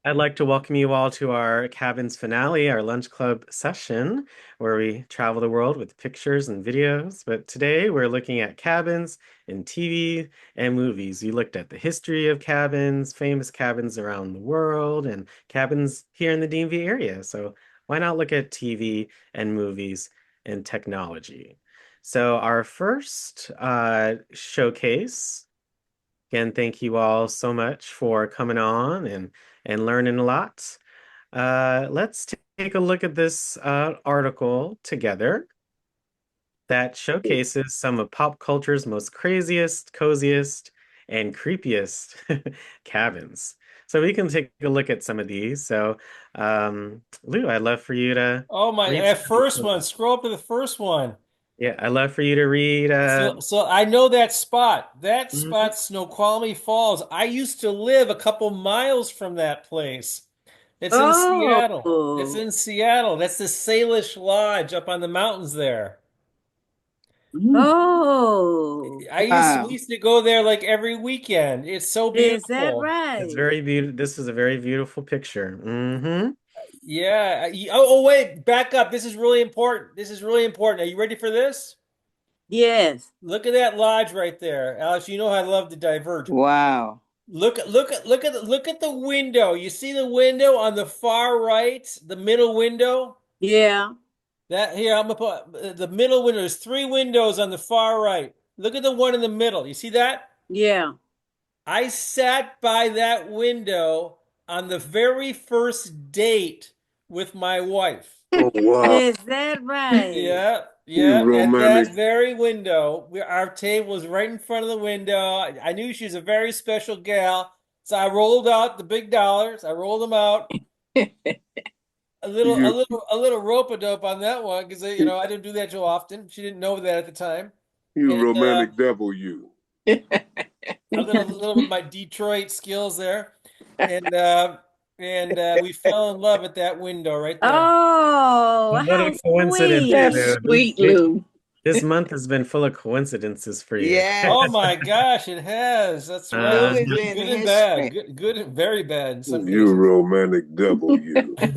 I'd like to welcome you all to our cabins finale, our lunch club session, where we travel the world with pictures and videos. But today we're looking at cabins in TV and movies. We looked at the history of cabins, famous cabins around the world, and cabins here in the DMV area. So why not look at TV and movies and technology? So our first showcase. Again, thank you all so much for coming on and learning a lot. Let's take a look at this article together that showcases some of pop culture's most craziest, coziest, and creepiest cabins. So we can take a look at some of these. So, Lou, I'd love for you to Oh my, read that some of first these. one, scroll up to the first one. Yeah, I'd love for you to read. So I know that spot. That Mhm. spot's Snoqualmie Falls. I used to live a couple miles from that place. It's in Seattle. It's Oh, in Seattle. That's the Salish Lodge up on the mountains there. Mm. oh, We Wow. used to go there like every weekend. It's so is that beautiful. It's right? very beautiful. This is a very beautiful picture. Yeah. Oh, wait, back up. This is really important. This is really important. Are you ready for this? Yes. Look at that lodge right there. Alex, you know I love to diverge. Wow. Look at the window. You see the window on the far right, the middle window? Yeah. That here, I'm gonna put the middle window. There's three windows on the far right. Look at the one in the middle. You see that? Yeah. I sat by that window on the very first date with my wife. Oh wow, Is that right? Yeah, you yeah, at romantic. that very window. Our table was right in front of the window. I knew she was a very special gal, so I rolled out the big dollars. I rolled them out. You A little rope a dope on that one because I didn't do that too often. She didn't know that at the time, you and romantic devil, you. little bit of my Detroit skills there, and we fell in love at that window right there. Oh, What a how coincidence, That's sweet. Lou. sweet, Lou. This month has been full of coincidences for you. Oh Yes. my gosh, it has. That's Lou right. is Uh, in Good and bad. history. Good and very bad in some You cases. romantic devil, you. some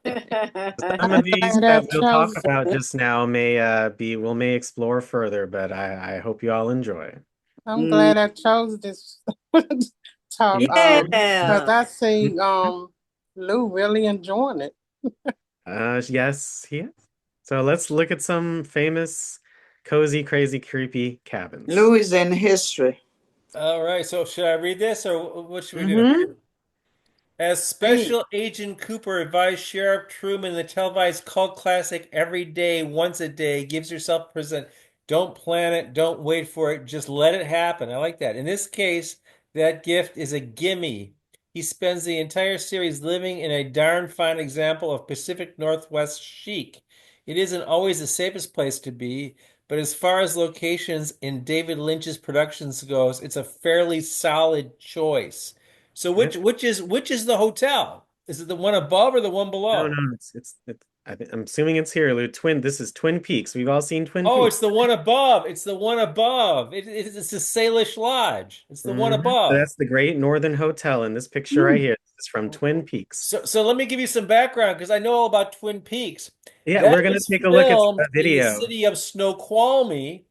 I'm of these glad I that we'll talk chose about it. just now may explore further, but I hope you all enjoy. I'm Mm. glad I chose this top because Yeah. I see Lou really enjoying it. Yes, he is. So let's look at some famous, cozy, crazy, creepy cabins. Lou is in history. All right, so should I read this or what should we do? Mm-hmm. As Hey. Special Agent Cooper advised Sheriff Truman in the televised cult classic Every Day, Once a Day, gives yourself a present. Don't plan it, don't wait for it, just let it happen. I like that. In this case, that gift is a gimme. He spends the entire series living in a darn fine example of Pacific Northwest chic. It isn't always the safest place to be, but as far as locations in David Lynch's productions goes, it's a fairly solid choice. So which is the hotel? Is it the one above or the one No, below? no, I'm assuming it's here, Lou. This is Twin Peaks. We've all seen Twin Oh, Peaks. it's the one above. It's the one above. It's the Salish Lodge. It's the one So above. that's the Great Northern Hotel in this picture right here. This is from Twin Peaks. So let me give you some background because I know all about Twin Peaks. Yeah, That we're gonna was take a look at a filmed in the video. city of Snoqualmie,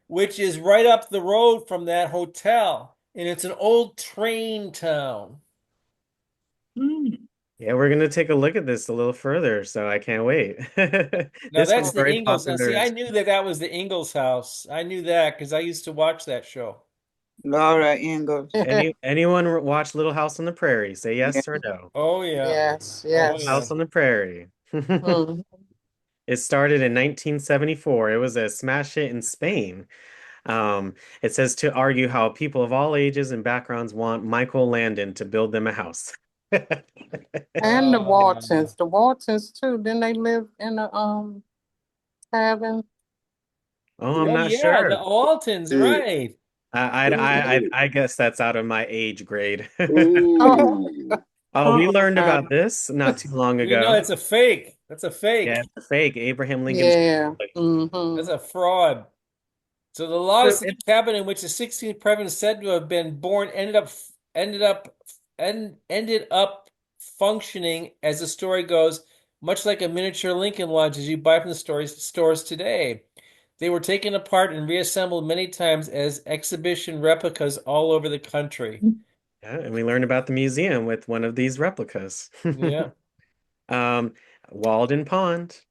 which is right up the road from that hotel, and it's an old train town. Mm. Yeah, we're gonna take a look at this a little further, so I can't wait. Now This was that's Oh, the very Ingalls. Now, see, popular. I knew that that was the Ingalls house. I knew that because I used to watch that show. Laura Ingalls. Anyone watch Little House on the Prairie? Say Yeah. yes or no. Oh yeah. Yes, Oh yes. yeah. House on the Prairie. Mm. It started in 1974. It was a smash hit in Spain. Um, it says to argue how people of all ages and backgrounds want Michael Landon to build them a house. And Uh, The Waltons too. Didn't they live in a cabin? Oh, I'm oh not yeah, the sure. Altons, Yeah. right? I guess that's out of my age grade. Oh, Ooh. Oh, we learned uh, about this not too long We know ago. it's a fake. That's a Yeah, fake. it's a fake. Abraham Lincoln's. yeah. That's Mm-hmm. a fraud. So the So lost it, cabin in which the 16th president is said to have been born ended up ended up functioning, as the story goes, much like a miniature Lincoln Lodge as you buy from the stores today. They were taken apart and reassembled many times as exhibition replicas all over the country. Yeah, and we learned about the museum with one of these replicas. Yeah. Walden Pond.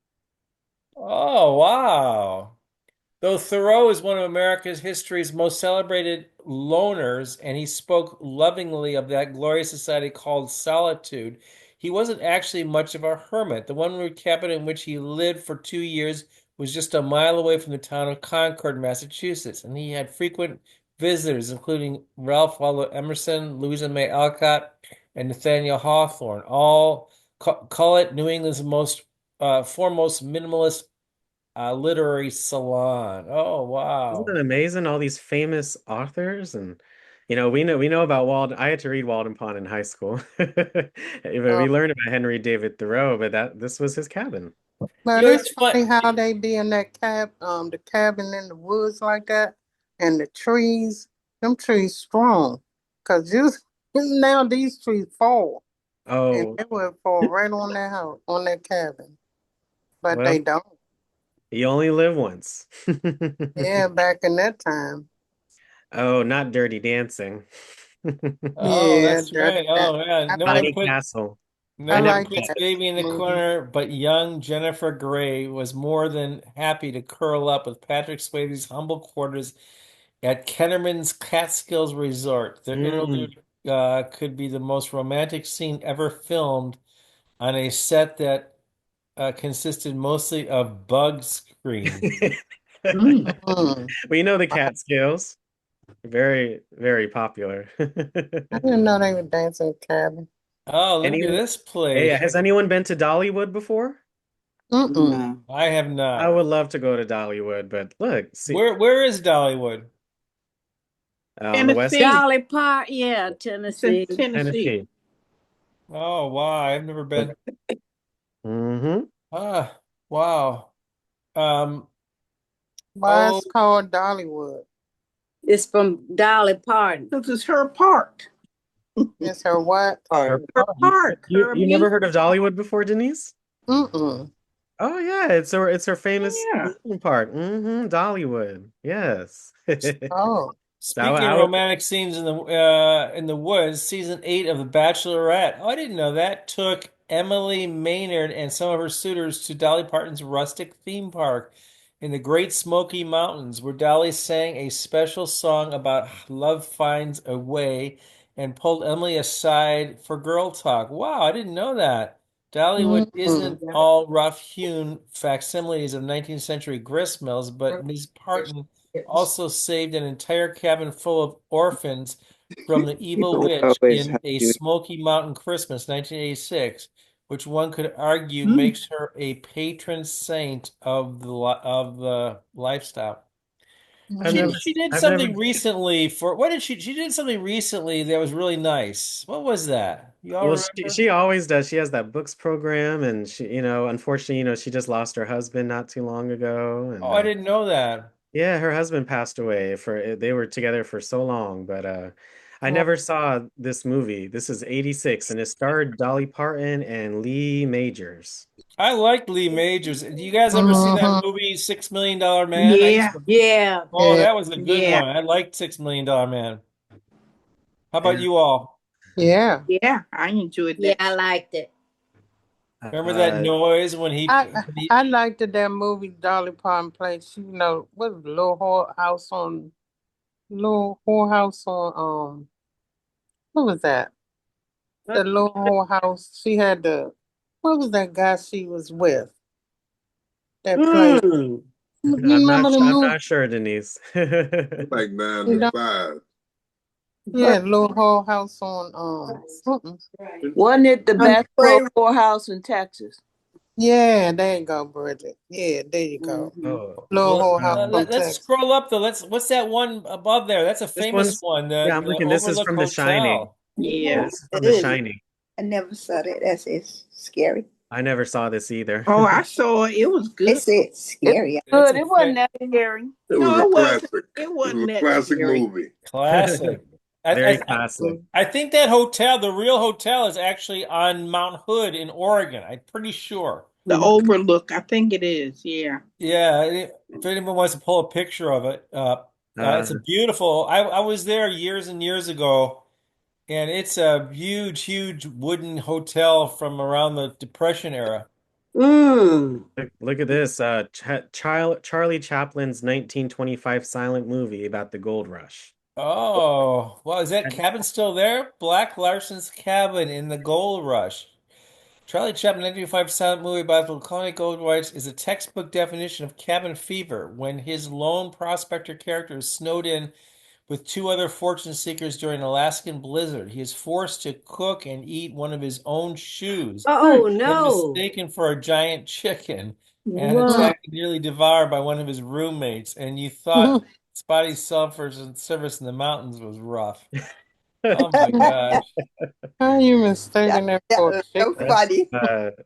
Oh, wow. Though Thoreau is one of America's history's most celebrated loners, and he spoke lovingly of that glorious society called solitude, he wasn't actually much of a hermit. The one-room cabin in which he lived for 2 years was just a mile away from the town of Concord, Massachusetts, and he had frequent visitors, including Ralph Waldo Emerson, Louisa May Alcott, and Nathaniel Hawthorne. All call it New England's foremost minimalist literary salon. Oh, Isn't wow. it amazing? All these famous authors, and we know about Walden. I had to read Walden Pond in high school. We Oh, learned about Henry David Thoreau, but this was his cabin. but It's it's fun. funny how they be in that the cabin in the woods like that, and the trees, them trees strong, cause you now these trees fall, and Oh, they would fall right on that house, on that cabin, but well, they don't. you only live once. Yeah, back in that time. Oh, not Dirty Dancing. Oh, Yeah, that's that, right. that Oh, yeah. I No one like Tiny put Castle. no I I one never like puts saw that baby in the movie. corner, but young Jennifer Grey was more than happy to curl up with Patrick Swayze's humble quarters at Kennerman's Catskills Resort. Their it. interlude could be the most romantic scene ever filmed on a set that consisted mostly of bug screens. Mm. Mm. Well, the Catskills. Very, very popular. I didn't know they were dancing cabin. Oh, look at Anyone, this hey, place. has anyone been to Dollywood before? Mm-mm. No. I have I not. would love to go to Dollywood, but look, see, Where is Dollywood? on the west Tennessee. Dolly Park, yeah, It's in Tennessee. Tennessee. Tennessee. Oh, wow, I've never been. Mm-hmm. Ah, wow. Um, Why oh, it's called Dollywood? It's from Dolly Parton. This is her park. It's her what? Her Her park. park. You Her you never heard of amusement. Dollywood before, Denise? Mm-mm. Oh yeah, it's her famous Yeah. amusement park. Mm-hmm. Dollywood. Yes. Oh. So I, speaking I of would, romantic scenes in the woods, season 8 of The Bachelorette. Oh, I didn't know that. Took Emily Maynard and some of her suitors to Dolly Parton's rustic theme park in the Great Smoky Mountains, where Dolly sang a special song about love finds a way and pulled Emily aside for girl talk. Wow, I didn't know that. Dollywood Mm-mm. isn't all rough-hewn facsimiles of 19th century gristmills, but Ms. Parton also saved an entire cabin full of orphans from the evil People witch always in have A you. Smoky Mountain Christmas, 1986, which one could argue Mm. makes her a patron saint of the lifestyle. I've She never, Mm. she did I've never. something recently for what did she did something recently that was really nice. What was that? You all Well, she, remember? she always does. She has that books program, and unfortunately, she just lost her husband not too long ago, Oh, and I didn't know that. yeah, her husband passed away they were together for so long, but I Oh. never saw this movie. This is 86 and it starred Dolly Parton and Lee Majors. I liked Lee Majors. Do you guys ever see that Mhm. movie $6 Million Man? Yeah. Yeah, Oh, Yeah. that was a good Yeah. one. I liked $6 Million Man. How about you all? Yeah. Yeah. I enjoyed yeah, that. I liked it. Remember that Uh, noise when I he I liked that movie Dolly Parton played. What was the Little Whorehouse on what was that? The Little Whorehouse. She had what was that guy she was with that played? Mm. You I'm remember the I'm movie? not sure, Denise. Like nine You to know? five. Yeah, Little Whorehouse on something. Wasn't it the best whorehouse in Texas? Yeah, there you go, Bridget. Yeah, there you go. Mhm. Oh, Little well, Whorehouse from let's Texas. scroll up though. What's that one above there? That's a this famous one's one, yeah, I'm the looking. This is Overlook from The Shining. Hotel. Yeah, Yeah. this is from The Shining. I never saw that. It's scary. I never saw this either. Oh, I saw it. It was They good. said it's scary. It's Good. a It wasn't that scary. It No, was a it wasn't. classic. It It was wasn't a that classic scary. movie. classic. Very I, classic. I think that hotel, the real hotel, is actually on Mount Hood in Oregon. I'm pretty sure. The Overlook, I think it is. Yeah. Yeah, if anyone wants to pull a picture of it, it's a Uh, beautiful. I was there years and years ago, and it's a huge, huge wooden hotel from around the Depression era. Mm. look at this. Charlie Chaplin's 1925 silent movie about the gold rush. Oh, well, is that cabin still there? Black Larson's Cabin in the Gold Rush. Charlie Chaplin 1905 silent movie about the colony gold rush is a textbook definition of cabin fever when his lone prospector character is snowed in with two other fortune seekers during an Alaskan blizzard. He is forced to cook and eat one of his own shoes Oh when no. mistaken for a giant chicken and What? attacked and nearly devoured by one of his roommates. And you thought Spotty's service in the mountains was rough. Oh my gosh. How you That, mistaken that that for a was so chicken? That's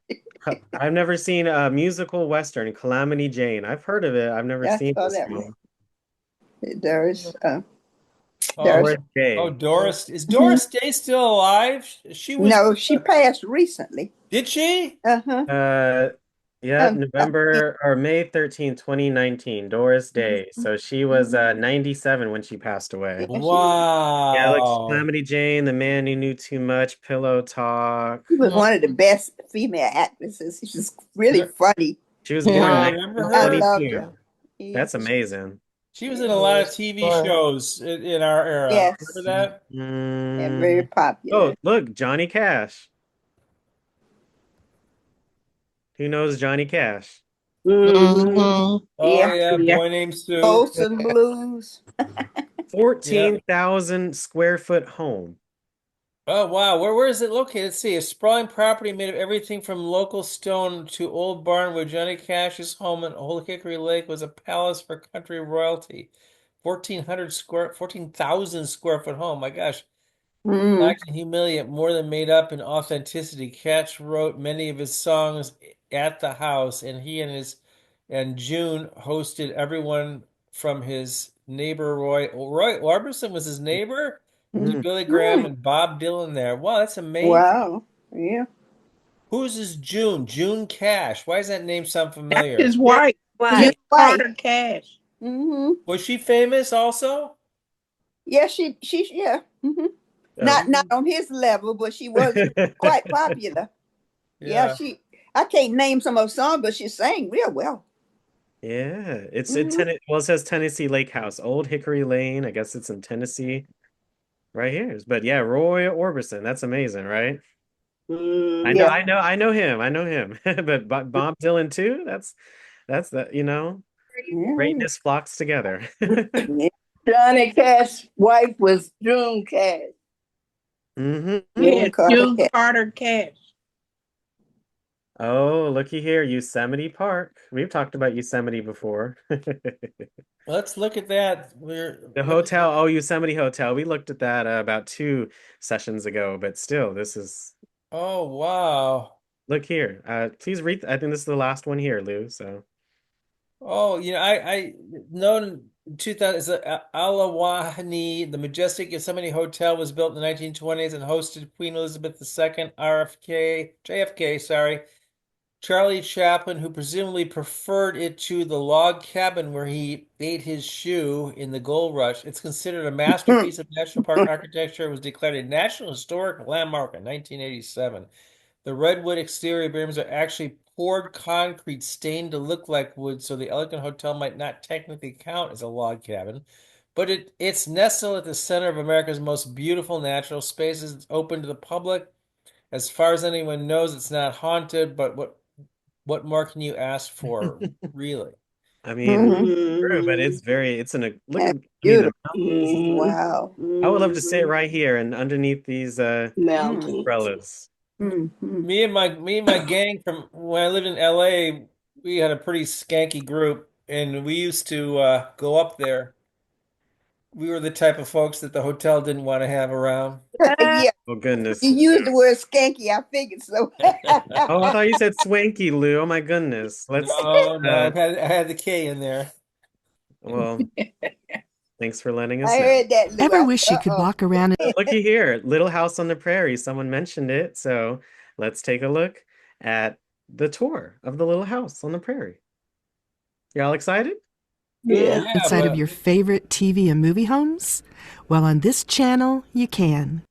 funny. I've never seen a musical Western, Calamity Jane. I've heard of it. I've never I seen saw this that one. one. There's Oh, there's Doris Day. Doris. Is Doris Day still alive? She was. no, she passed recently. Did she? Uh-huh. Yeah, I think November or May 13th, 2019, Doris Day. So she was 97 when she passed away. yeah, Yeah, like Wow. Calamity Jane, The Man Who Knew Too Much, Pillow Talk. she was one of the best female actresses. She's really funny. She was Yeah, born in I remember I her. loved 1922. her. Yeah. That's amazing. She was in a lot of TV Right. shows in our era. Yes, Remember that? and very Mm. popular. Oh, look, Johnny Cash. Who knows Johnny Cash? Mm-hmm. Mhm. Oh Yeah, yeah, Yeah. Boy Named Sue. Folsom Blues. 14,000 square foot home. Oh wow, where is it located? Let's see. A sprawling property made of everything from local stone to old barn where Johnny Cash's home in Old Hickory Lake was a palace for country royalty. 14,000 square foot home. My gosh. Mm. Lacked in humility, yet more than made up in authenticity. Cash wrote many of his songs at the house, and he and June hosted everyone from his neighbor Roy Orbison was his neighbor, to Mm. Billy Graham Mm. and Bob Dylan there. Wow, that's amazing. Wow. Yeah. Who's this June? June Cash. Why does that name sound That's familiar? his wife, Why? Miss Carter Cash. Mm-hmm. Was she famous also? Yeah, she yeah. Mm-hmm. Not on his level, but she was quite popular. Yeah, I can't name some of her songs, but she sang real well. Yeah, it's in Mhm. Well, it says Tennessee Lake House, Old Hickory Lane. I guess it's in Tennessee, right here. But yeah, Roy Orbison. That's amazing, right? Mm. Yeah. I know him. I know him. But Bob Dylan too. That's Yeah. greatness flocks together. Johnny Cash's wife was June Cash. hmm Yeah, Carter June Cash. Carter Cash. Oh, looky here, Yosemite Park. We've talked about Yosemite before. Let's look at that. The hotel, oh, Yosemite Hotel. We looked at that about 2 sessions ago, but still, this is Oh wow. look here. Please read. I think this is the last one here, Lou. So, Oh, I known in 2000 is Alawahani, the majestic Yosemite Hotel was built in the 1920s and hosted Queen Elizabeth II, JFK, sorry, Charlie Chaplin, who presumably preferred it to the log cabin where he ate his shoe in the gold rush. It's considered a masterpiece of national park architecture. It was declared a National Historic Landmark in 1987. The redwood exterior beams are actually poured concrete stained to look like wood, so the elegant hotel might not technically count as a log cabin. But it's nestled at the center of America's most beautiful natural spaces. It's open to the public. As far as anyone knows, it's not haunted, but what more can you ask for, really? I mean, Mhm. true, but it's look That's at, I mean, the beautiful. mountains. Wow. I would love to sit right here and underneath these Mountains. umbrellas. Mm-hmm. Me and my gang from when I lived in LA, we had a pretty skanky group, and we used to go up there. We were the type of folks that the hotel didn't want to have around. Yeah, Oh goodness. you used the word skanky. I figured so. Oh, I thought you said swanky, Lou. Oh my goodness. Let's No, I had the K in there. well, Thanks for letting us I know. heard that, Lou. Ever I wish said, you could uh-oh. walk around Looky here, Little House on the Prairie. Someone mentioned it, so let's take a look at the tour of the Little House on the Prairie. Y'all excited? Yeah. inside of but your favorite TV and movie homes? Well, on this channel, you can.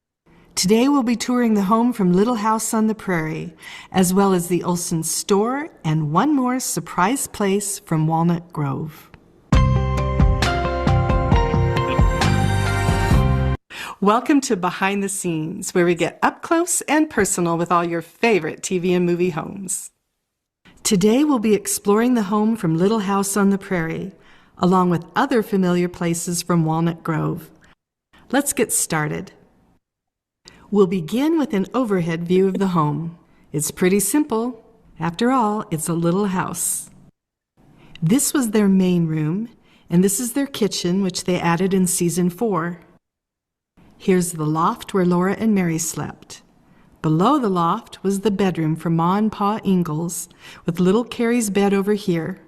Today we'll be touring the home from Little House on the Prairie, as well as the Olsen store and one more surprise place from Walnut Grove. Welcome to Behind the Scenes, where we get up close and personal with all your favorite TV and movie homes. Today we'll be exploring the home from Little House on the Prairie, along with other familiar places from Walnut Grove. Let's get started. We'll begin with an overhead view of the home. It's pretty simple. After all, it's a little house. This was their main room, and this is their kitchen, which they added in season 4. Here's the loft where Laura and Mary slept. Below the loft was the bedroom for Ma and Pa Ingalls, with little Carrie's bed over here.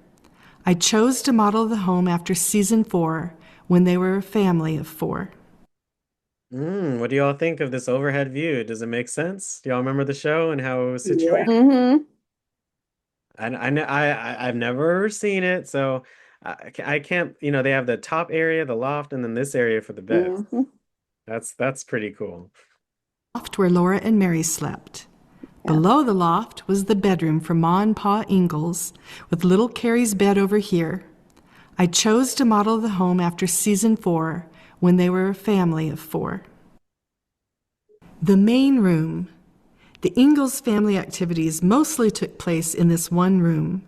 I chose to model the home after season 4, when they were a family of 4. What do y'all think of this overhead view? Does it make sense? Do y'all remember the show and how it was situated? Mm-hmm. I've never seen it, so I can't, they have the top area, the loft, and then this area for the bed. Mm-hmm. That's pretty cool. Loft where Laura and Mary slept. Below the loft was the bedroom for Ma and Pa Ingalls, with little Carrie's bed over here. I chose to model the home after season 4, when they were a family of 4. The main room. The Ingalls family activities mostly took place in this one room.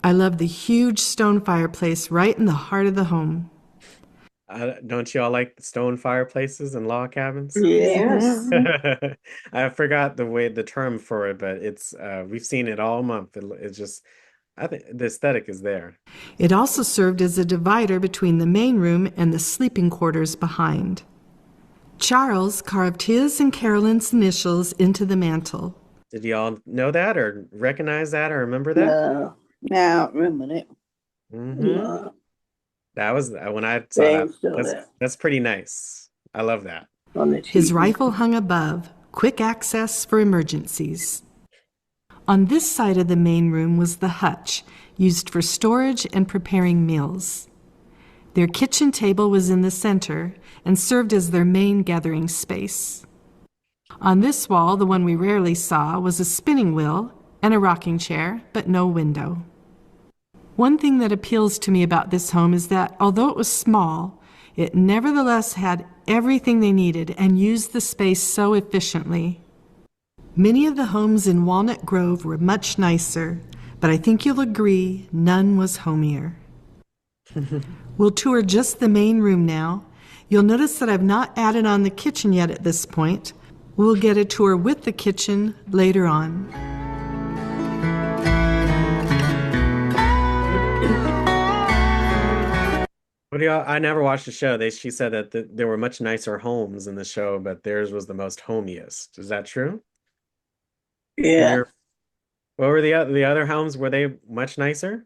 I love the huge stone fireplace right in the heart of the home. Don't y'all like stone fireplaces and log cabins? Yes. I forgot the term for it, but it's we've seen it all month. It's just, I think the aesthetic is there. It also served as a divider between the main room and the sleeping quarters behind. Charles carved his and Carolyn's initials into the mantel. Did y'all know that or recognize that or remember that? No, No, I don't remember that. Mm-hmm. no. That was when I saw Thanks that. for that. That's pretty nice. I love that. On the His TV. rifle hung above, quick access for emergencies. On this side of the main room was the hutch, used for storage and preparing meals. Their kitchen table was in the center and served as their main gathering space. On this wall, the one we rarely saw, was a spinning wheel and a rocking chair, but no window. One thing that appeals to me about this home is that, although it was small, it nevertheless had everything they needed and used the space so efficiently. Many of the homes in Walnut Grove were much nicer, but I think you'll agree none was homier. We'll tour just the main room now. You'll notice that I've not added on the kitchen yet at this point. We'll get a tour with the kitchen later on. What do y'all? I never watched the show. She said that there were much nicer homes in the show, but theirs was the most homiest. Is that true? Yeah, What were the other homes? Were they much nicer?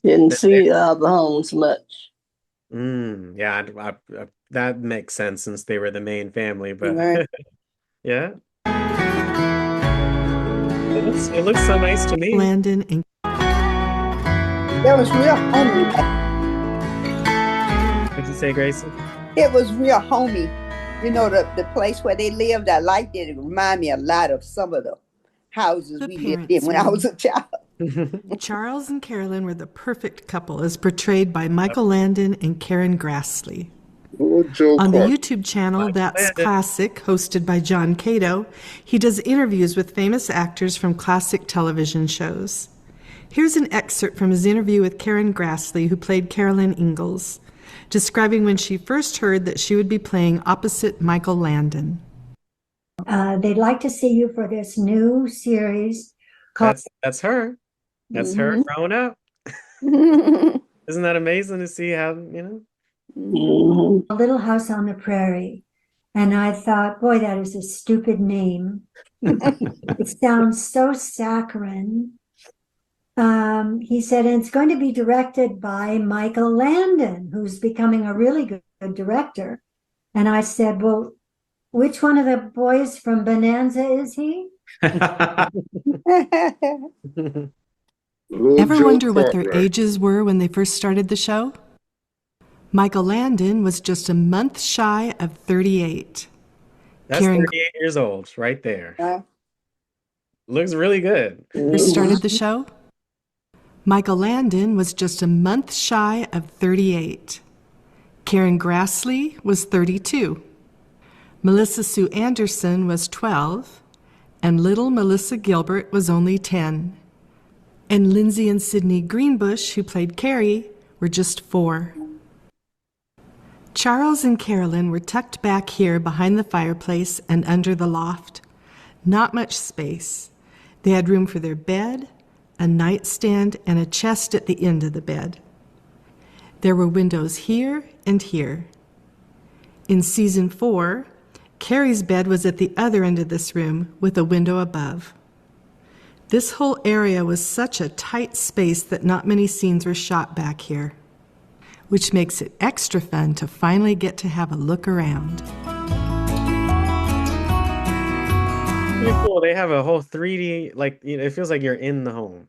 didn't see the homes much. Yeah, that makes sense since they were the main family, but Right. yeah. It looks so nice to me. Landon and That was real homey. What'd you say, Gracie? It was real homey. You know, the place where they lived, I liked it. It reminded me a lot of some of the houses The we lived in parents' when I room. was a child. Charles and Carolyn were the perfect couple as portrayed by Michael Landon and Karen Grassley. Oh, Joe On the Clark. YouTube channel Michael That's Landon. Classic, hosted by John Cato, he does interviews with famous actors from classic television shows. Here's an excerpt from his interview with Karen Grassley, who played Carolyn Ingalls, describing when she first heard that she would be playing opposite Michael Landon. They'd like to see you for this new series called That's her. That's her growing up. Isn't that amazing to see how, Mhm. Little House on the Prairie. And I thought, boy, that is a stupid name. It sounds so saccharine. He said, and it's going to be directed by Michael Landon, who's becoming a really good director. And I said, well, which one of the boys from Bonanza is he? Little Ever Joe wonder what their Cartwright. ages were when they first started the show? Michael Landon was just a month shy of 38. That's Karen 38 years old right there. Uh, Looks really good. first started the show? Michael Landon was just a month shy of 38. Karen Grassley was 32. Melissa Sue Anderson was 12, and little Melissa Gilbert was only 10. And Lindsay and Sydney Greenbush, who played Carrie, were just 4. Charles and Carolyn were tucked back here behind the fireplace and under the loft. Not much space. They had room for their bed, a nightstand, and a chest at the end of the bed. There were windows here and here. In season 4, Carrie's bed was at the other end of this room with a window above. This whole area was such a tight space that not many scenes were shot back here, which makes it extra fun to finally get to have a look around. Pretty cool. They have a whole 3D, like, it feels like you're in the home.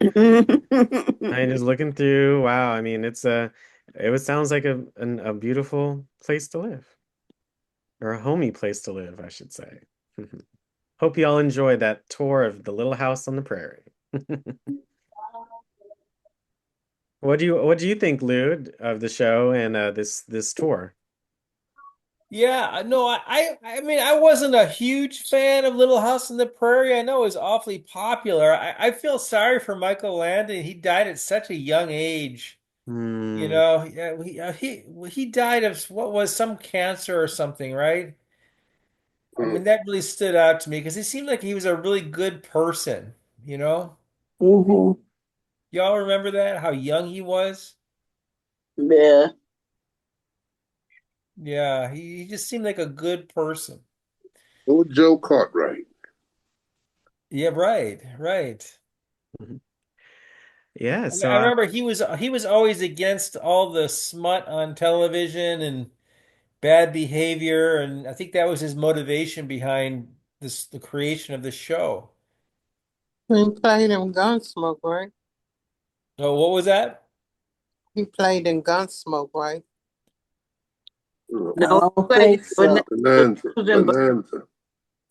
I'm just looking through. Wow. I mean, sounds like a beautiful place to live, or a homey place to live, I should say. Hope you all enjoyed that tour of the Little House on the Prairie. What do you think, Lou, of the show and this tour? Yeah, no, I mean, I wasn't a huge fan of Little House on the Prairie. I know it was awfully popular. I feel sorry for Michael Landon. He died at such a young age. You Hmm. know, yeah, he died of what was some cancer or something, right? I mean, that really stood out to me because he seemed like he was a really good person, you know? mhm. Y'all remember that? How young he was? Yeah. Yeah, he just seemed like a good person. Little Joe Cartwright. Yeah, right, right. Yeah, I mean, so I remember he was always against all the smut on television and bad behavior, and I think that was his motivation behind the creation of the show. He played in Gunsmoke, right? Oh, what was that? He played in Gunsmoke, right? I No, don't think so. Bonanza. was in Bonanza.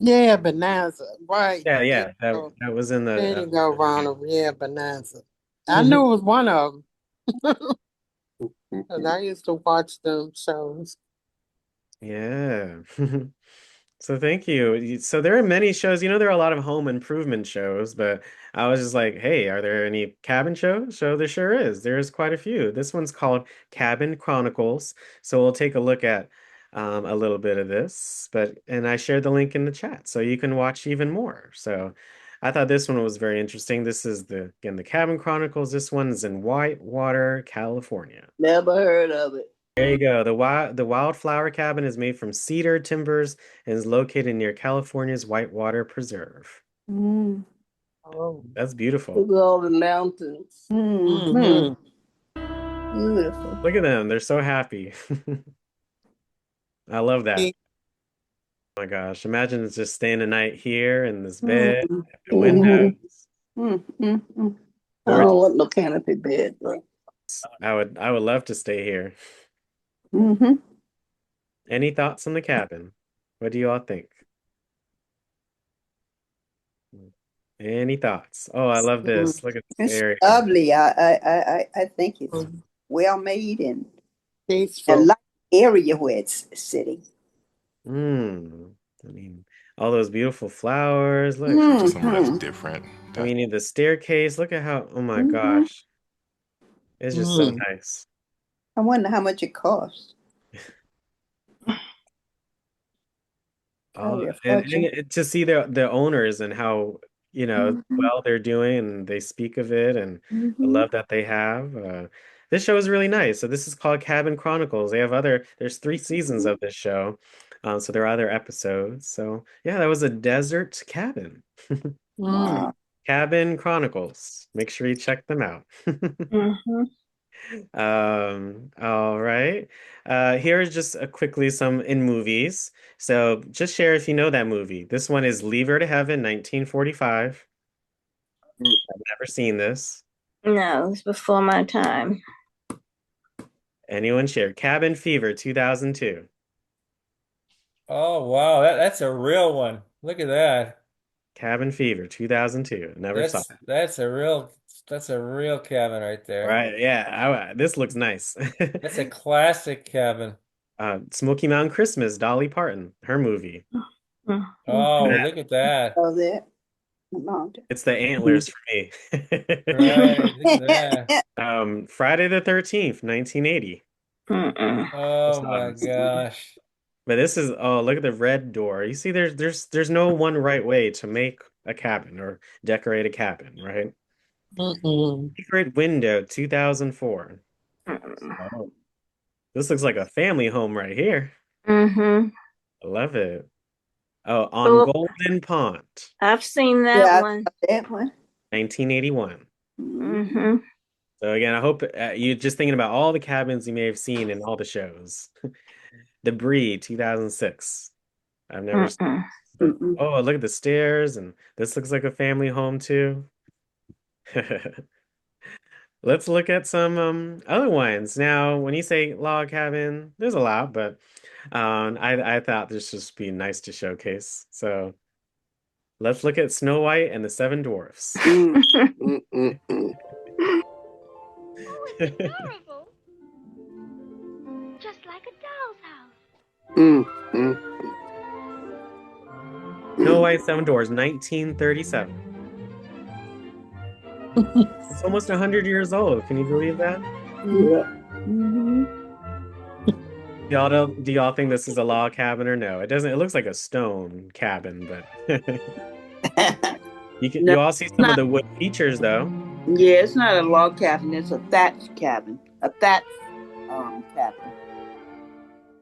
Yeah, Bonanza. Right. yeah, There yeah, you that go. that was in There the you go, Ronald. Yeah, Bonanza. I Mhm. knew it was one of them. Because I used to watch them shows. Yeah. So thank you. So there are many shows, there are a lot of home improvement shows, but I was just like, hey, are there any cabin shows? So there sure is. There's quite a few. This one's called Cabin Chronicles. So we'll take a look at a little bit of this, and I shared the link in the chat so you can watch even more. So I thought this one was very interesting. This is the Cabin Chronicles. This one is in Whitewater, California. Never heard of it. There you go. The Wildflower Cabin is made from cedar timbers and is located near California's Whitewater Preserve. Mm. Oh. That's beautiful. Look at all the mountains. Mm-hmm. Beautiful. Look at them. They're so happy. I love that. Oh my gosh. Imagine it's just staying the night here in this bed, Mhm. at the windows. I Or don't want no canopy bed, but I would love to stay here. hmm Any thoughts on the cabin? What do you all think? Any thoughts? Oh, I love this. Look at this it's area. lovely. I think it's Mm. well made and a Peaceful. lot area where it's sitting. I mean, all those beautiful flowers. Look. Somewhere that's Mhm. different. I mean, the staircase. Look at how, oh my Mhm. gosh. It's just so Mm. nice. I wonder how much it costs. Probably a And fortune. to see the owners and how, Mhm. well they're doing, and they speak of it, and the Mhm. love that they have. This show is really nice. So this is called Cabin Chronicles. There's 3 seasons of this show. So there are other episodes. So yeah, that was a desert cabin. Mm. Wow. Cabin Chronicles. Make sure you check them out. Mhm. All right. Here's just quickly some in movies. So just share if you know that movie. This one is Leave Her to Heaven, 1945. I've never seen this. No, it's before my time. Anyone share? Cabin Fever, 2002. Oh wow, that's a real one. Look at that. Cabin Fever, 2002. Never saw That's it. that's a real cabin right there. Right. Yeah. This looks nice. That's a classic cabin. Smoky Mountain Christmas, Dolly Parton, her movie. Oh, That- look at that. Oh, that. Amount. It's the antlers for me. Right, look at that. Friday the 13th, 1980. Mm-mm. Oh my gosh. But this is, oh, look at the red door. You see, there's no one right way to make a cabin or decorate a cabin, right? Mm-mm. Secret Window, 2004. Oh, this looks like a family home right here. Mm-hmm. I love it. Oh, on Oh, Golden Pond, I've seen Yeah, that I one. saw that one. 1981. Mm-hmm. So again, I hope you're just thinking about all the cabins you may have seen in all the shows. The Breed, 2006. I've never seen Mm-mm. this, but Mm-mm. oh, look at the stairs, and this looks like a family home too. Let's look at some other ones. Now, when you say log cabin, there's a lot, but I thought this just be nice to showcase. So let's look at Snow White and the Seven Dwarfs. Mm, mm, mm, mm. Adorable. Just like a doll's house. Mm, mm. Snow White, Seven Dwarfs, 1937. It's almost 100 years old. Can you believe that? Yeah. Do y'all think this is a log cabin or no? It doesn't. It looks like a stone cabin, but No, you all see some of the wood features though. yeah, it's not a log cabin. It's a thatch cabin. A thatch cabin.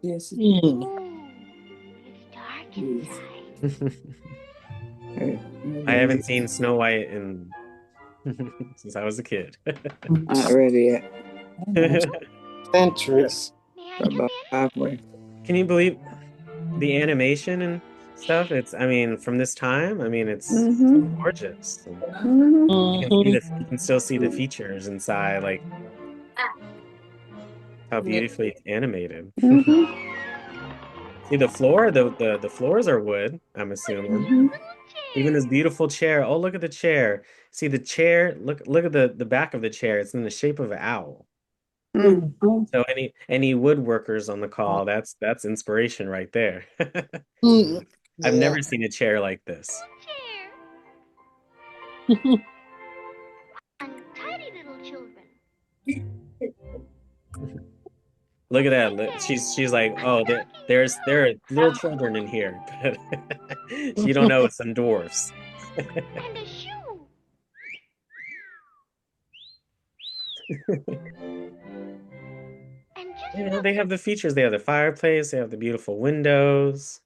Yes. Mm. Ooh, it's dark inside. I haven't seen Snow White in since I was a kid. Not ready yet. Centuries. May I come About in? halfway. Can you believe the animation and stuff? I mean, from this time, I mean, it's Mhm. gorgeous. And Mhm. you can still see the features inside, like how beautifully it's animated. Mhm. See the floor, the floors are wood, I'm assuming. Mhm. Even this beautiful chair. Oh, look at the chair. See the chair, look at the back of the chair. It's in the shape of an owl. Mhm. So any woodworkers on the call, that's inspiration right there. Mm. I've Yeah. never seen a chair like this. Chair. Untidy little children. Look at that. She's like, oh, there are little children in here, but she don't know it's some dwarfs. And a shoe. And just You know, look. they have the features. They have the fireplace. They have the beautiful windows.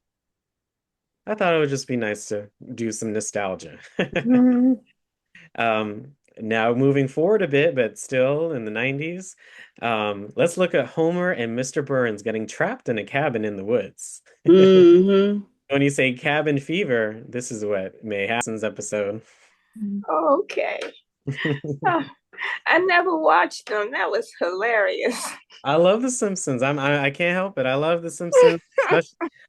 I thought it would just be nice to do some nostalgia. Mhm. Now moving forward a bit, but still in the 90s, let's look at Homer and Mr. Burns getting trapped in a cabin in the woods. Mhm. When you say cabin fever, this is what may happen's episode. Okay. Oh, I never watched them. That was hilarious. I love The Simpsons. I can't help it. I love The Simpsons.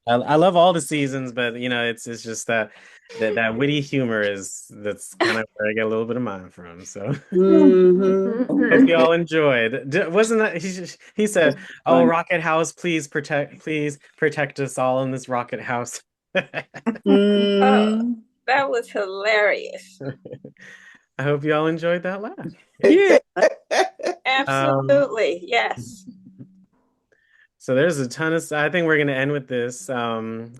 I love all the seasons, but you know, it's just that witty humor that's kind of where I get a little bit of mine from. So Mhm. hope you all enjoyed. Wasn't that he said, "Oh, Fun. Rocket House, please protect us all in this Rocket House." Mhm. That was hilarious. I hope you all enjoyed that laugh. Yeah. Absolutely. Yes. So there's a ton of. I think we're gonna end with this. Some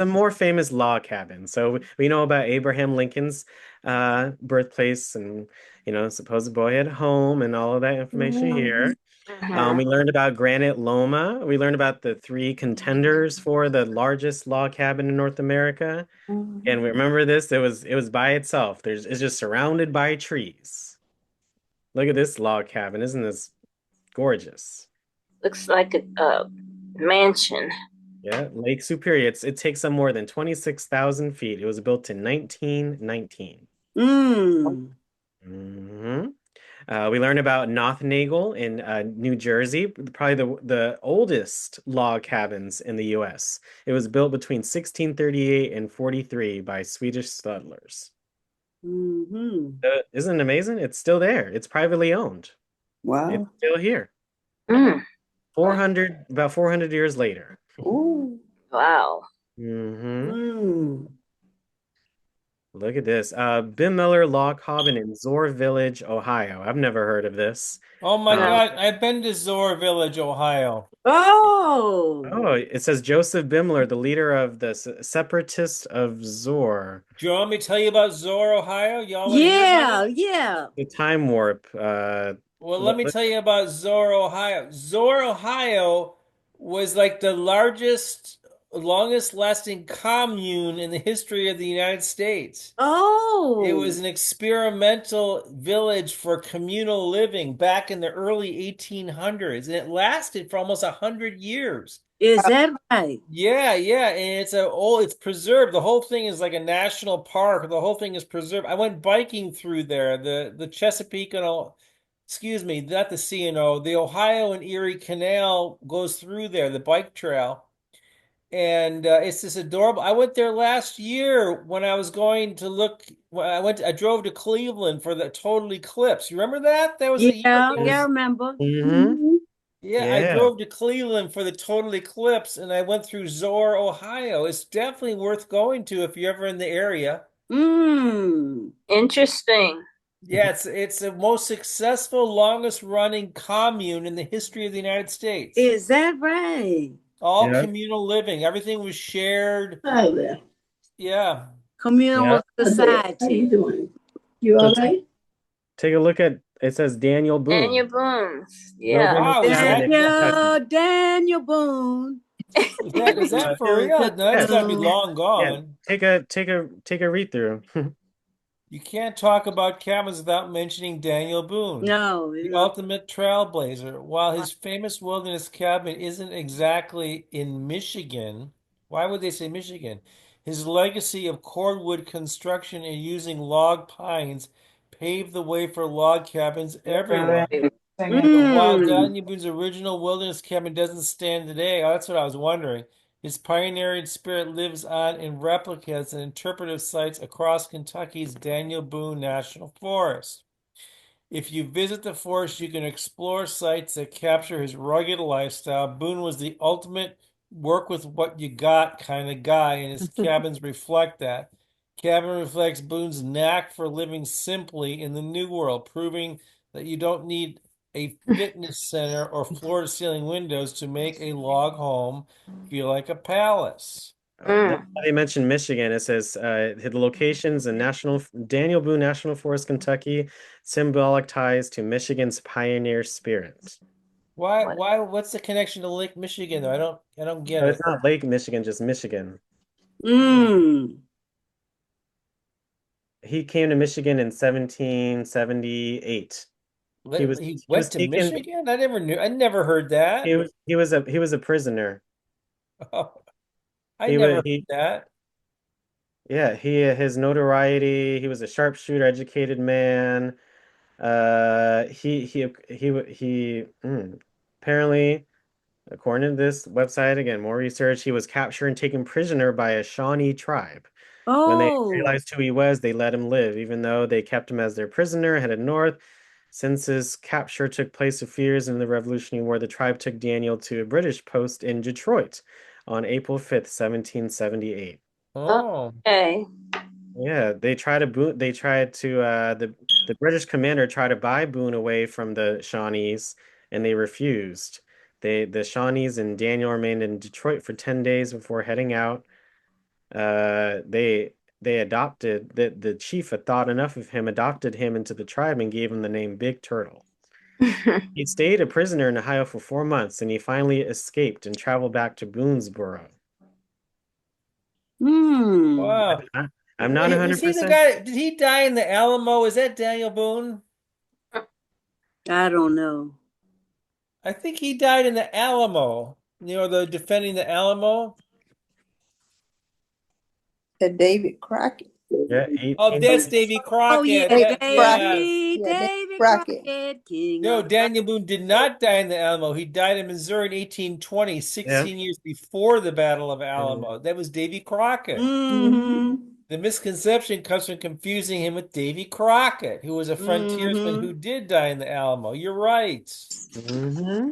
more famous log cabins. So we know about Abraham Lincoln's birthplace and supposed boyhood home and all of that information here. We learned about Granite Loma. We learned about the three contenders for the largest log cabin in North America. And we remember this, it was by itself. It's just surrounded by trees. Look at this log cabin. Isn't this gorgeous? Looks like a mansion. Yeah, Lake Superior. It takes up more than 26,000 feet. It was built in 1919. Mm. hmm We learned about Nothnagel in New Jersey, probably the oldest log cabins in the U.S. It was built between 1638 and 43 by Swedish settlers. Hmm. Isn't it amazing? It's still there. It's privately owned. Wow. It's still here. Mm. 400, about 400 years later. Ooh. Wow. hmm Mm. Look at this. Bim Miller Log Cabin in Zor Village, Ohio. I've never heard of this. Oh my Um, God, I've been to Zor Village, Ohio. Oh. oh, it says Joseph Bimler, the leader of the Separatists of Zor. Do you want me to tell you about Zor, Ohio? Y'all want to hear Yeah, about it? yeah. The Time Warp. Well, let me tell you about Zor, Ohio. Zor, Ohio was like the largest, longest lasting commune in the history of the United States. It was Oh. an experimental village for communal living back in the early 1800s, and it lasted for almost 100 years. Is that right? Yeah, yeah, and it's preserved. The whole thing is like a national park. The whole thing is preserved. I went biking through there. The Chesapeake excuse me, not the C&O, the Ohio and Erie Canal goes through there, the bike trail. And it's just adorable. I went there last year when I was going to look. When I drove to Cleveland for the total eclipse. You remember that? That was a year Yeah, ago. yeah, I remember. hmm Yeah, I Yeah. drove to Cleveland for the total eclipse, and I went through Zor, Ohio. It's definitely worth going to if you're ever in the area. Mm. Interesting. Yeah, it's the most successful, longest running commune in the history of the United States. Is that right? All Yeah. communal living. Everything was shared. Hi there. Yeah. Communal Yeah. How you society. Doing? You So all right? take a look at it says Daniel Daniel Boone. Boone. Yeah. Pilgrim of Wow, is Cabin that in Kentucky. Daniel Boone. is that for real? No, that's Yes. gotta be long Yeah. gone. Take a read through. You can't talk about cabins without mentioning Daniel Boone, No, the no. ultimate trailblazer. While his famous wilderness cabin isn't exactly in Michigan, why would they say Michigan? His legacy of cordwood construction and using log pines paved the way for log cabins everywhere. While Mm. Daniel Boone's original wilderness cabin doesn't stand today, oh, that's what I was wondering. His pioneering spirit lives on in replicas and interpretive sites across Kentucky's Daniel Boone National Forest. If you visit the forest, you can explore sites that capture his rugged lifestyle. Boone was the ultimate work with what you got kind of guy, and his cabins reflect that. Cabin reflects Boone's knack for living simply in the new world, proving that you don't need a fitness center or floor-to-ceiling windows to make a log home feel like a palace. That's why they mentioned Michigan. It says the locations in Daniel Boone National Forest, Kentucky, symbolic ties to Michigan's pioneer spirit. What's the connection to Lake Michigan though? I don't get So it. it's not Lake Michigan, just Michigan. Mm. He came to Michigan in 1778. He He was went to taken. Michigan? I never knew. I never heard that. He was a prisoner. Oh, I He never was heard he that. Yeah, his notoriety. He was a sharpshooter, educated man. Apparently, according to this website, again, more research, he was captured and taken prisoner by a Shawnee tribe. When they Oh. realized who he was, they let him live, even though they kept him as their prisoner, headed north. Since his capture took place a few years in the Revolutionary War, the tribe took Daniel to a British post in Detroit on April 5th, 1778. Oh, Okay. Yeah, the British commander tried to buy Boone away from the Shawnees, and they refused. The Shawnees and Daniel remained in Detroit for 10 days before heading out. They adopted the chief had thought enough of him, adopted him into the tribe and gave him the name Big Turtle. He stayed a prisoner in Ohio for 4 months, and he finally escaped and traveled back to Boonesboro. Wow. I'm not Was he the 100%. guy? Did he die in the Alamo? Is that Daniel Boone? I don't know. I think he died in the Alamo. The defending the Alamo. The David Crockett. Yeah, Oh, 18. that's Davy Oh yeah, Crockett. David Yeah. Yeah, David David Crockett. Crockett, King No, of Daniel Boone did not die in the Alamo. He died in Missouri in 1820, Yeah. 16 years before the Battle of Alamo. That was Davy Crockett. Mm-hmm. The misconception comes from confusing him with Davy Crockett, who was a frontiersman who did die in the Alamo. You're right. Yeah,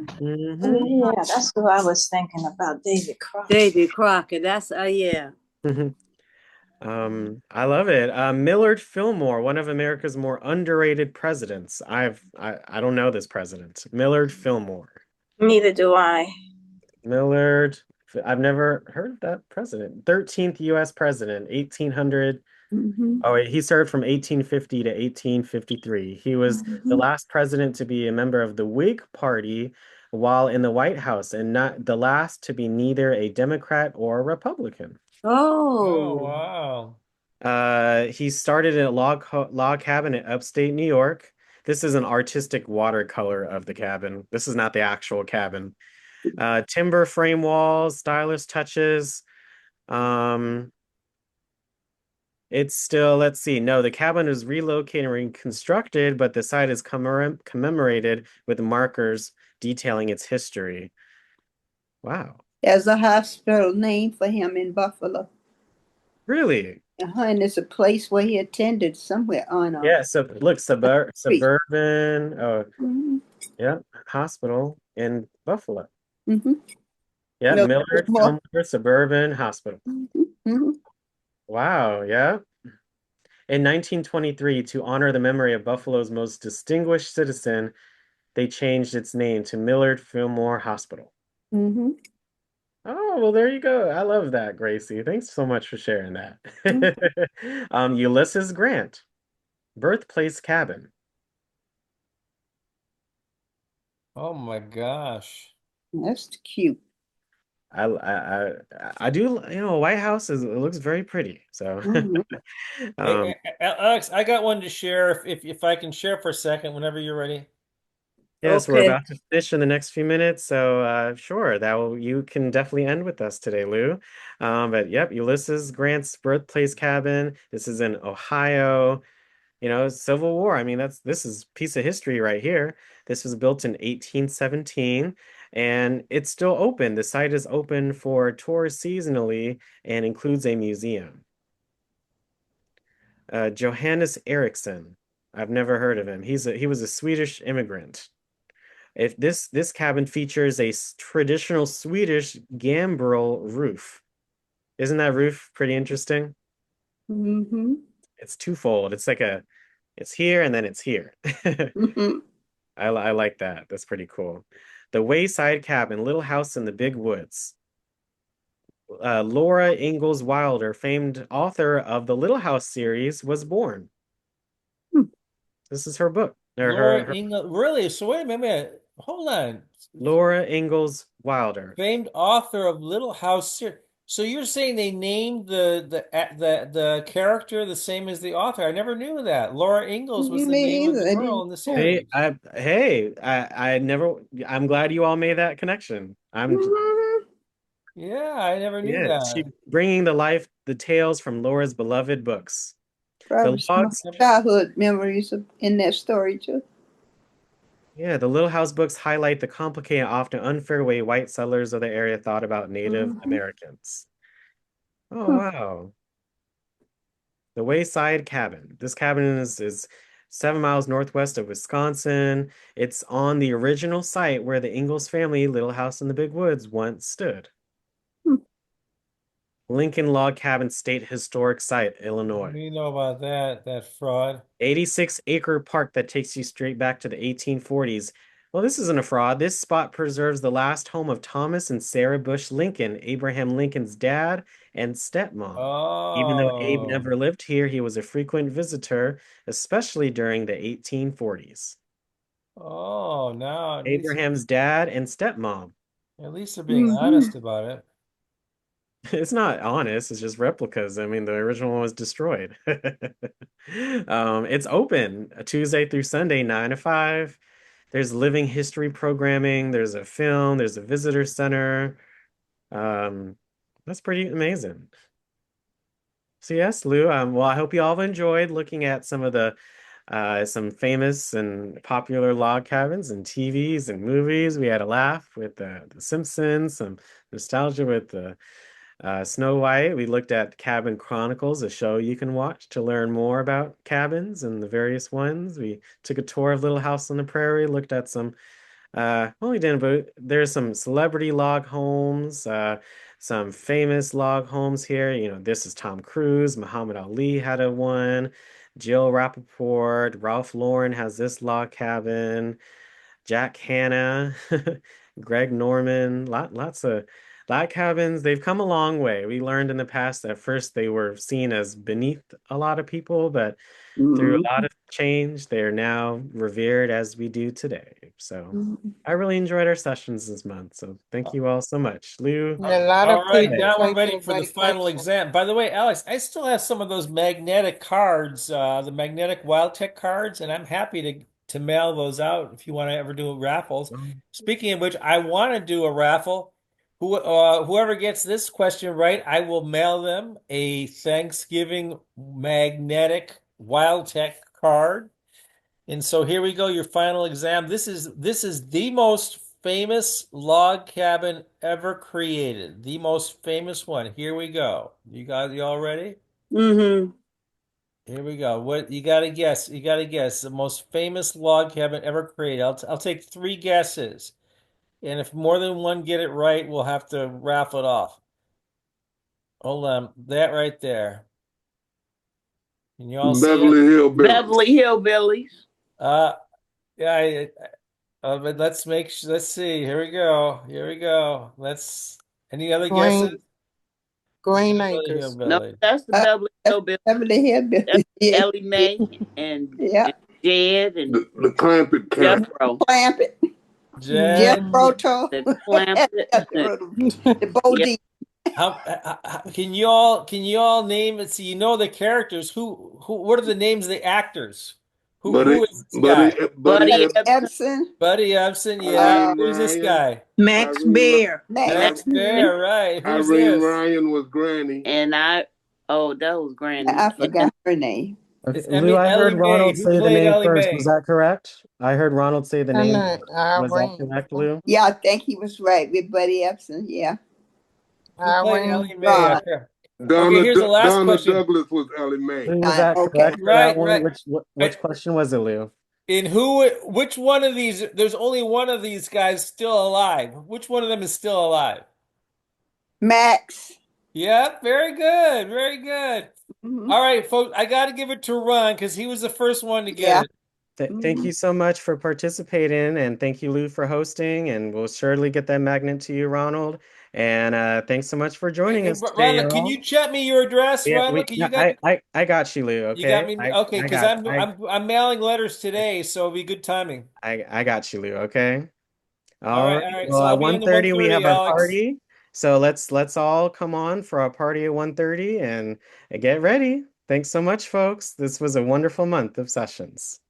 that's who I was thinking about, David Crockett. David Crockett. That's yeah. I love it. Millard Fillmore, one of America's more underrated presidents. I don't know this president. Millard Fillmore. Neither do I. Millard, I've never heard of that president. 13th U.S. president, 1800. Oh, wait, he served from 1850 to 1853. He was the last president to be a member of the Whig Party while in the White House, and not the last to be neither a Democrat or a Republican. Oh, wow. He started in a log cabin in upstate New York. This is an artistic watercolor of the cabin. This is not the actual cabin. Timber frame walls, stylish touches. It's still, let's see. No, the cabin was relocated and reconstructed, but the site is commemorated with markers detailing its history. Wow. There's a hospital named for him in Buffalo. Really? And it's a place where he attended somewhere on. Yeah, so look, suburban. Oh, yeah, hospital in Buffalo. Yeah, Millard Fillmore Suburban Hospital. Wow, yeah. In 1923, to honor the memory of Buffalo's most distinguished citizen, they changed its name to Millard Fillmore Hospital. Oh, well, there you go. I love that, Gracie. Thanks so much for sharing that. Ulysses Grant, Birthplace Cabin. Oh my gosh. That's cute. I do, White House it looks very pretty. So Hey, Alex, I got one to share if I can share for a second whenever you're ready. Yes, we're about to finish in the next few minutes, so sure, you can definitely end with us today, Lou. But yep, Ulysses Grant's Birthplace Cabin. This is in Ohio. Civil War. I mean, this is a piece of history right here. This was built in 1817, and it's still open. The site is open for tours seasonally and includes a museum. Johannes Eriksson. I've never heard of him. He was a Swedish immigrant. If this cabin features a traditional Swedish gambrel roof. Isn't that roof pretty interesting? It's twofold. It's here and then it's here. I like that. That's pretty cool. The Wayside Cabin, Little House in the Big Woods. Laura Ingalls Wilder, famed author of the Little House series, was born. This is her book. Laura Ingalls, really? So wait a minute. Hold on. Laura Ingalls Wilder, famed author of Little House series. So you're saying they named the character the same as the author? I never knew that. Laura Ingalls was the name of the girl in the series. I'm glad you all made that connection. Yeah, I never knew that. She's bringing to life the tales from Laura's beloved books. Probably some childhood memories in that story too. Yeah, the Little House books highlight the complicated, often unfair way white settlers of the area thought about Native Americans. Oh, wow. The Wayside Cabin. This cabin is 7 miles northwest of Wisconsin. It's on the original site where the Ingalls family Little House in the Big Woods once stood. Lincoln Log Cabin State Historic Site, Illinois. What do you know about that fraud? 86-acre park that takes you straight back to the 1840s. Well, this isn't a fraud. This spot preserves the last home of Thomas and Sarah Bush Lincoln, Abraham Lincoln's dad and stepmom. Even though Abe never lived here, he was a frequent visitor, especially during the 1840s. Oh, now Abraham's dad and stepmom. at least they're being Mhm. honest about it. It's not honest, it's just replicas. I mean, the original one was destroyed. It's open Tuesday through Sunday, 9 to 5. There's living history programming, there's a film, there's a visitor center. Um, that's pretty amazing. So yes, Lou, well, I hope you all enjoyed looking at some of the some famous and popular log cabins and TVs and movies. We had a laugh with the Simpsons, some nostalgia with the Snow White. We looked at Cabin Chronicles, a show you can watch to learn more about cabins and the various ones. We took a tour of Little House on the Prairie, looked at some, well, we didn't, but there's some celebrity log homes, some famous log homes here. You know, this is Tom Cruise, Muhammad Ali had a one, Jill Rappaport, Ralph Lauren has this log cabin, Jack Hanna, Greg Norman, lots of log cabins. They've come a long way. We learned in the past that first they were seen as beneath a lot of people, but through a lot of change, they're now revered as we do today. So I really enjoyed our sessions this month. So thank you all so much. Lou. And a lot All of right, people now we're take ready their for the final vacation. exam. By the way, Alex, I still have some of those magnetic cards, the magnetic WildTech cards, and I'm happy to mail those out if you want to ever do raffles. Speaking of which, I want to do a raffle. Whoever gets this question right, I will mail them a Thanksgiving magnetic WildTech card. And so here we go, your final exam. This is the most famous log cabin ever created. The most famous one. Here we go. You all ready? Mm-hmm. Here we go. What you gotta guess? You gotta guess the most famous log cabin ever created. I'll take 3 guesses, and if more than one get it right, we'll have to raffle it off. Hold on, that right there. Can you all see it? Beverly Hillbillies. Beverly Hillbillies. Yeah. But let's see. Here we go. Any other guesses? Green Beverly Acres. No, Hillbilly. that's the Beverly Hillbillies. Beverly Hillbillies. That's Yeah. Ellie Mae and, Yeah. and Jed and The Clampett Camp. Jethro. Clampett. Jen, Jethro Tull. The Clampett. The Bodie. can you all name it? So you know the characters. What are the names of the actors? Who is this guy? Buddy Ebsen. Buddy Ebsen, yeah. Irene Who's this Ryan. guy? Max Irene Bear. Max Bear, right. Who's Irene this? Ryan was Granny. And that was Granny. I forgot her name. Okay, It's Lou, I Ellie heard Mae. Ronald Who say the played name Ellie first. Mae? Was that correct? I heard Ronald say the name. Was that Irene. correct, Lou? Yeah, I think he was right with Buddy Ebsen. Yeah. Who played Irene. Ellie Mae? Ron. Donna, here's the last Donna question. Douglas was Ellie Mae. Lou, was that Okay. correct for Right, that one? right. Which question was it, Lou? Which one of these, there's only one of these guys still alive. Which one of them is still alive? Max. Yeah, very good. Very good. Mhm. All right, folks, I got to give it to Ron because he was the first one to Yeah. get it. Thank you so much for participating, and thank you, Lou, for hosting. And we'll surely get that magnet to you, Ronald. And thanks so much for joining us today, Ronald, can y'all. you chat me your address, Yeah, Ronald? I got you, Lou. Okay, You got me? Okay, because I I'm mailing letters today, so it'll be good timing. I got you, Lou. Okay. All right. Well, So I'll at be on the 1:30 we have 1:30, a Alex. party. So let's all come on for our party at 1:30 and get ready. Thanks so much, folks. This was a wonderful month of sessions.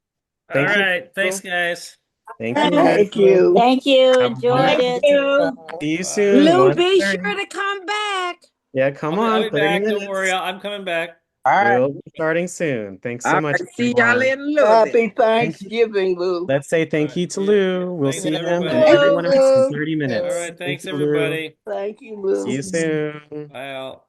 All right. Thanks, guys. Thank you. Thank you. Thank you. Have a Enjoyed wonderful it. See you soon. Lou, be 1:30. sure to come back. Yeah, come I'll on. be 30 back. minutes. Don't worry. I'm coming back. All right. We'll be starting soon. Thanks so All much, right, see y'all everyone. in a little Happy bit. Thanksgiving, Lou. Let's say thank you to Lou. We'll Thanks, see him and everybody. everyone else in Lou. 30 All minutes. right. Thanks, Thank you, Lou. everybody. Thank you, Lou. See you soon. Bye, all.